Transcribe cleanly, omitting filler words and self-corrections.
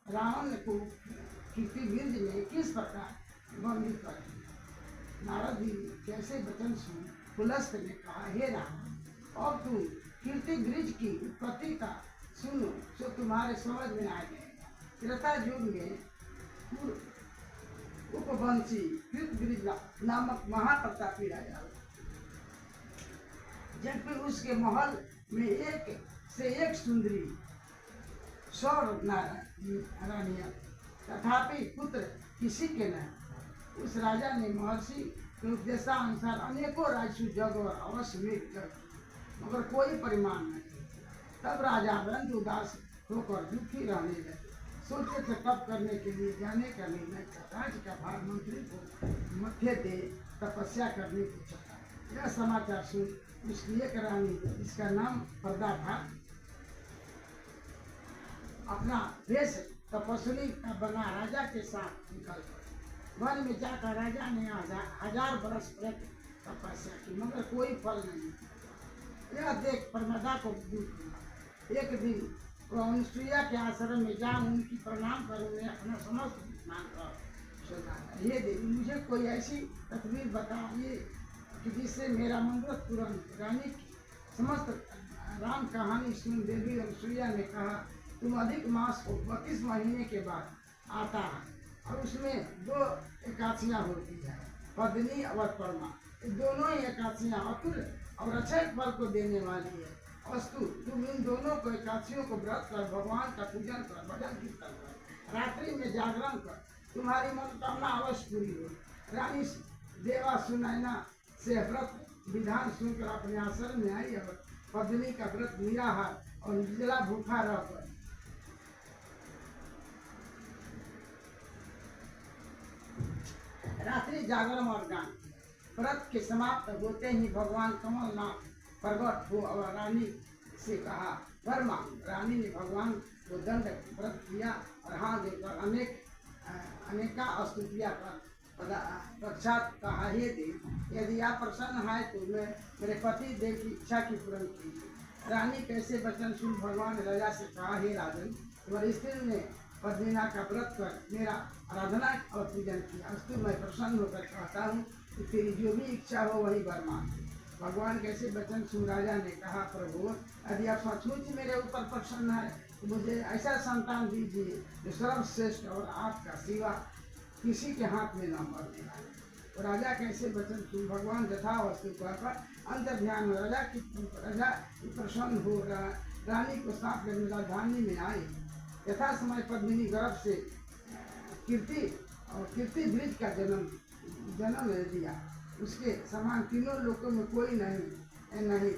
रावण को कीर्तिवृंद में किस प्रकार बंदी कर दिया। नारद जी कैसे वचन सुन पुलस्त ने कहा, हे राम, अब तुम कीर्तिवृंद की उत्पत्ति का सुनो जो तुम्हारे समझ में आ जाएगा। त्रेता युग में उपवंशी कीर्तिवृंद नामक महाप्रतापी राजा, जबकि उसके महल में एक से एक सुंदरी 100 रानियां, तथापि पुत्र किसी के नहीं। उस राजा ने महर्षि के उपदेशानुसार अनेकों राजसू जग और अवश्य में मगर कोई परिमाण नहीं। तब राजा वृंद उदास होकर दुखी रहने लगे। सोचे थे तप करने के लिए जाने का निर्णय किया। राज्य का भार मंत्री को मध्य दे तपस्या करने को चाहा। यह समाचार सुन उसकी एक रानी, जिसका नाम प्रदा था, अपना वेश तपस्वी का बना राजा के साथ निकल गए। वन में जाकर राजा ने 1000 वर्ष तक तपस्या की, मगर कोई फल नहीं। यह देख प्रमदा को दुख हुआ। एक दिन वह अनुसुईया के आश्रम में जा उनकी प्रणाम कर उन्हें अपना समस्त मानकर सुना, ये देवी, मुझे कोई ऐसी तदबीर बताइए कि जिससे मेरा मंगल तुरंत। रानी की समस्त राम कहानी सुन देवी अनुसुईया ने कहा, तुम अधिक मास को 32 महीने के बाद आता है और उसमें 2 एकादशियाँ होती है, पद्मिनी और परमा। दोनों ही एकादशियाँ अतुल और अक्षय फल को देने वाली है। अस्तु, तुम इन दोनों को एकादशियों को व्रत कर भगवान का पूजन कर, भजन कीर्तन कर, रात्रि में जागरण कर, तुम्हारी मनोकामना अवश्य पूरी हो। रानी देवा सुनैना से व्रत विधान सुनकर अपने आश्रम में आई और पद्मिनी का व्रत निराहार और निर्जला भूखा रहकर रात्रि जागरण और गान। व्रत के समाप्त होते ही भगवान कमलनाथ प्रकट हो और रानी से कहा, वर मांग। रानी ने भगवान को दंड व्रत किया और हाथ देकर अनेका स्तुतियाँ कर पश्चात कहा, हे देव, यदि आप प्रसन्न है तो मैं मेरे पति देव की इच्छा की पूर्ण कीजिए। रानी कैसे वचन सुन भगवान राजा से कहा, हे राजन, तुम्हारी स्त्री ने पद्मिना का व्रत कर मेरा आराधना और पूजन किया। अस्तु, मैं प्रसन्न होकर कहता हूँ कि तेरी जो भी इच्छा हो वही वर मांग। भगवान कैसे वचन सुन राजा ने कहा, प्रभु, यदि आप सचमुच मेरे ऊपर प्रसन्न है तो मुझे ऐसा संतान दीजिए जो सर्वश्रेष्ठ और आपका सिवा किसी के हाथ में न मरने वाले। तो राजा कैसे वचन सुन भगवान यथा वस्तु कहकर अंतर ध्यान राजा प्रसन्न हो रानी को साथ लेने राजधानी में आई। यथा समय पद्मिनी गर्भ से कीर्तिवृंद का जन्म ले लिया। उसके समान तीनों लोकों में कोई नहीं